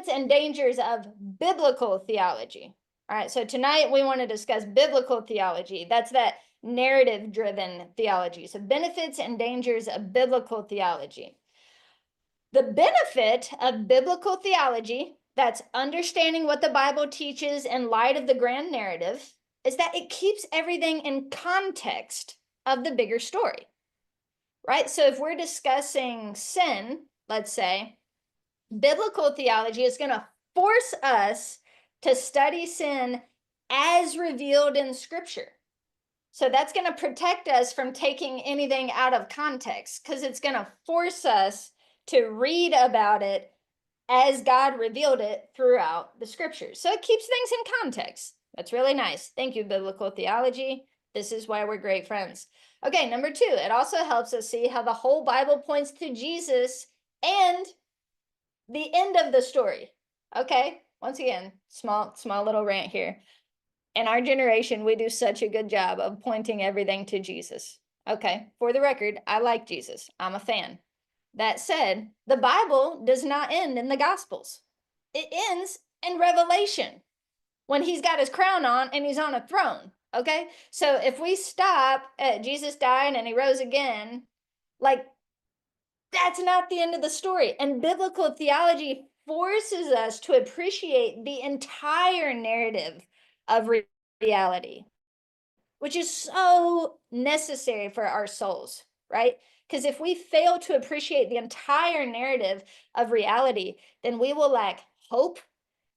benefits and dangers of biblical theology. All right, so tonight we want to discuss biblical theology. That's that narrative-driven theology. So benefits and dangers of biblical theology. The benefit of biblical theology, that's understanding what the Bible teaches in light of the grand narrative, is that it keeps everything in context of the bigger story, right? So if we're discussing sin, let's say, biblical theology is going to force us to study sin as revealed in Scripture. So that's going to protect us from taking anything out of context, because it's going to force us to read about it as God revealed it throughout the Scriptures. So it keeps things in context. That's really nice. Thank you, biblical theology. This is why we're great friends. Okay, number 2, it also helps us see how the whole Bible points to Jesus and the end of the story. Okay, once again, small little rant here. In our generation, we do such a good job of pointing everything to Jesus. Okay, for the record, I like Jesus. I'm a fan. That said, the Bible does not end in the Gospels. It ends in Revelation, when he's got his crown on and he's on a throne. Okay, so if we stop at Jesus dying and he rose again, like, that's not the end of the story. And biblical theology forces us to appreciate the entire narrative of reality, which is so necessary for our souls, right? Because if we fail to appreciate the entire narrative of reality, then we will lack hope.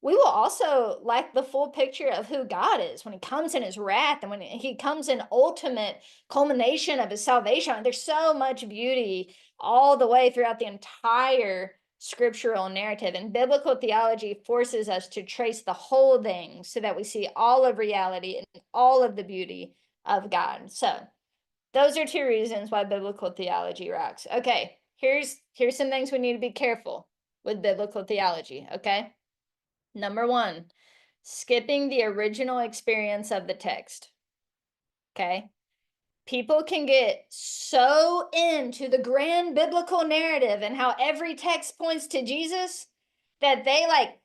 We will also lack the full picture of who God is when he comes in his wrath and when he comes in ultimate culmination of his salvation. There's so much beauty all the way throughout the entire scriptural narrative, and biblical theology forces us to trace the whole thing so that we see all of reality and all of the beauty of God. So those are 2 reasons why biblical theology rocks. Okay, here's some things we need to be careful with biblical theology, okay? Number 1, skipping the original experience of the text. Okay, people can get so into the grand biblical narrative and how every text points to Jesus that they like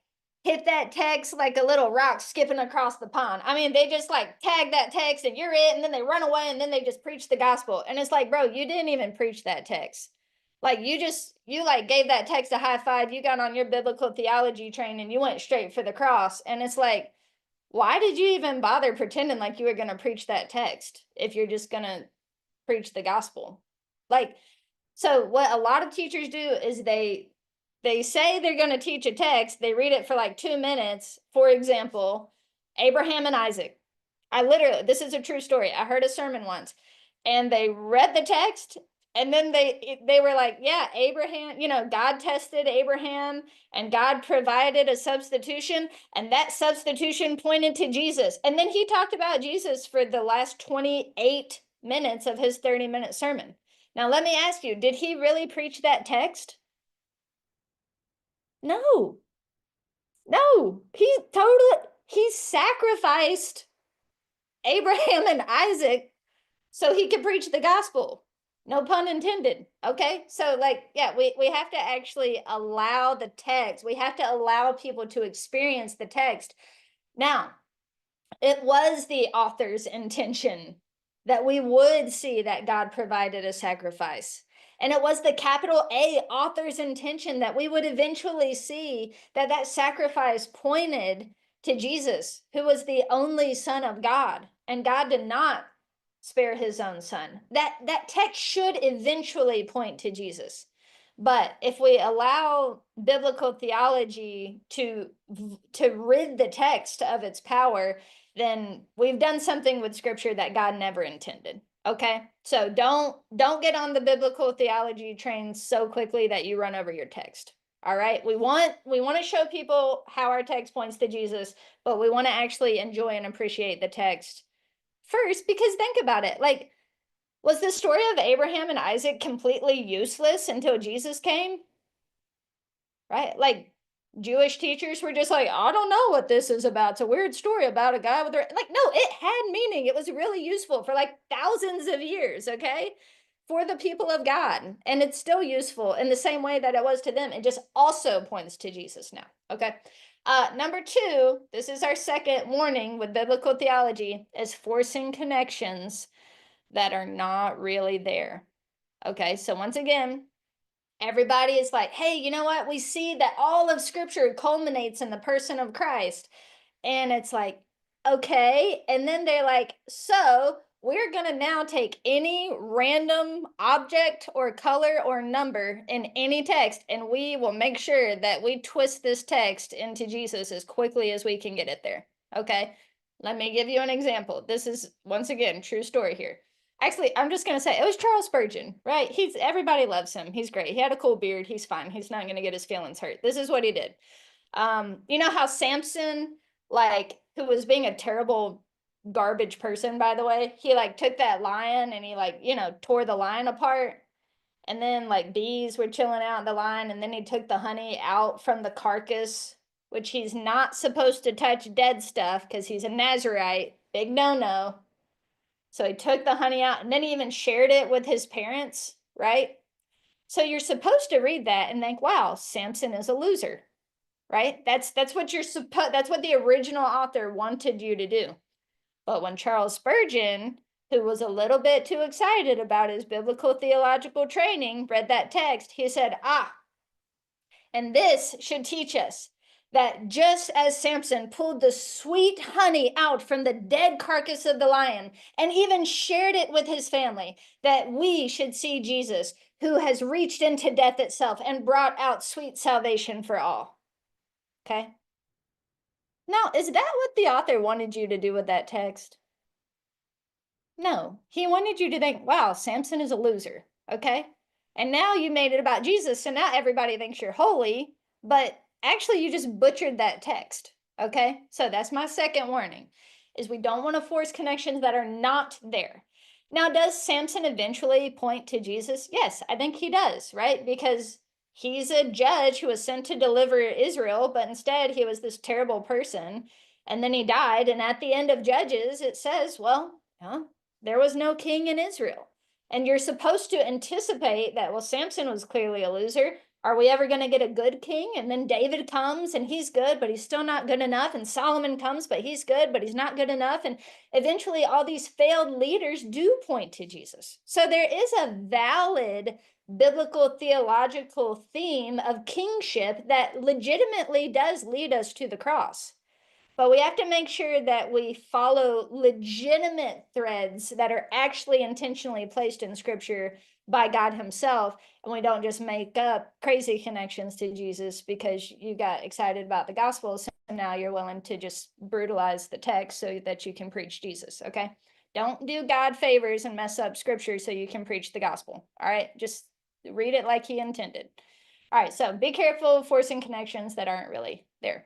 hit that text like a little rock skipping across the pond. I mean, they just like tag that text and you're it, and then they run away and then they just preach the gospel. And it's like, bro, you didn't even preach that text. Like you like gave that text a high five, you got on your biblical theology train and you went straight for the cross. And it's like, why did you even bother pretending like you were going to preach that text if you're just going to preach the gospel? Like, so what a lot of teachers do is they say they're going to teach a text, they read it for like 2 minutes. For example, Abraham and Isaac. This is a true story. I heard a sermon once and they read the text and then they were like, yeah, Abraham, God tested Abraham and God provided a substitution, and that substitution pointed to Jesus. And then he talked about Jesus for the last 28 minutes of his 30-minute sermon. Now, let me ask you, did he really preach that text? No. No, he sacrificed Abraham and Isaac so he could preach the gospel. No pun intended. Okay, so like, yeah, we have to actually allow the text. We have to allow people to experience the text. Now, it was the author's intention that we would see that God provided a sacrifice. And it was the capital A author's intention that we would eventually see that that sacrifice pointed to Jesus, who was the only Son of God. And God did not spare his own son. That text should eventually point to Jesus. But if we allow biblical theology to rid the text of its power, then we've done something with scripture that God never intended. Okay, so don't get on the biblical theology train so quickly that you run over your text. All right, we want to show people how our text points to Jesus, but we want to actually enjoy and appreciate the text first, because think about it. Like, was the story of Abraham and Isaac completely useless until Jesus came? Right? Like, Jewish teachers were just like, I don't know what this is about. It's a weird story about a guy with like, no, it had meaning. It was really useful for like thousands of years, okay? for the people of God. And it's still useful in the same way that it was to them. It just also points to Jesus now. Okay. Number two, this is our second warning with biblical theology, is forcing connections that are not really there. Okay. So once again, everybody is like, hey, you know what? We see that all of scripture culminates in the person of Christ. And it's like, okay. And then they're like, so we're going to now take any random object or color or number in any text, and we will make sure that we twist this text into Jesus as quickly as we can get it there. Okay. Let me give you an example. This is, once again, true story here. Actually, I'm just going to say it was Charles Spurgeon, right? Everybody loves him. He's great. He had a cool beard. He's fine. He's not going to get his feelings hurt. This is what he did. You know how Samson, like, who was being a terrible garbage person, by the way, he like took that lion and he like, tore the lion apart, and then like bees were chilling out in the lion, and then he took the honey out from the carcass, which he's not supposed to touch dead stuff because he's a Nazarite, big no-no. So he took the honey out, and then he even shared it with his parents, right? So you're supposed to read that and think, wow, Samson is a loser, right? That's what that's what the original author wanted you to do. But when Charles Spurgeon, who was a little bit too excited about his biblical theological training, read that text, he said, and this should teach us that just as Samson pulled the sweet honey out from the dead carcass of the lion and even shared it with his family, that we should see Jesus, who has reached into death itself and brought out sweet salvation for all. Okay? Now, is that what the author wanted you to do with that text? No, he wanted you to think, wow, Samson is a loser. Okay? And now you made it about Jesus, so now everybody thinks you're holy, but actually you just butchered that text. Okay? So that's my second warning, is we don't want to force connections that are not there. Now, does Samson eventually point to Jesus? Yes, I think he does, right? Because he's a judge who was sent to deliver Israel, but instead he was this terrible person. And then he died. And at the end of Judges, it says, well, there was no king in Israel. And you're supposed to anticipate that, well, Samson was clearly a loser. Are we ever going to get a good king? And then David comes and he's good, but he's still not good enough. And Solomon comes, but he's good, but he's not good enough. And eventually all these failed leaders do point to Jesus. So there is a valid biblical theological theme of kingship that legitimately does lead us to the cross. But we have to make sure that we follow legitimate threads that are actually intentionally placed in scripture by God himself. And we don't just make up crazy connections to Jesus because you got excited about the gospel. So now you're willing to just brutalize the text so that you can preach Jesus. Okay. Don't do God favors and mess up scripture so you can preach the gospel. All right. Just read it like he intended. All right. So be careful of forcing connections that aren't really there.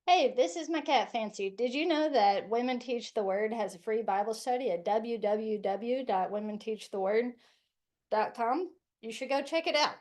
Hey, this is my cat Fancy. Did you know that Women Teach the Word has a free Bible study at www.womenteachtheword.com? You should go check it out.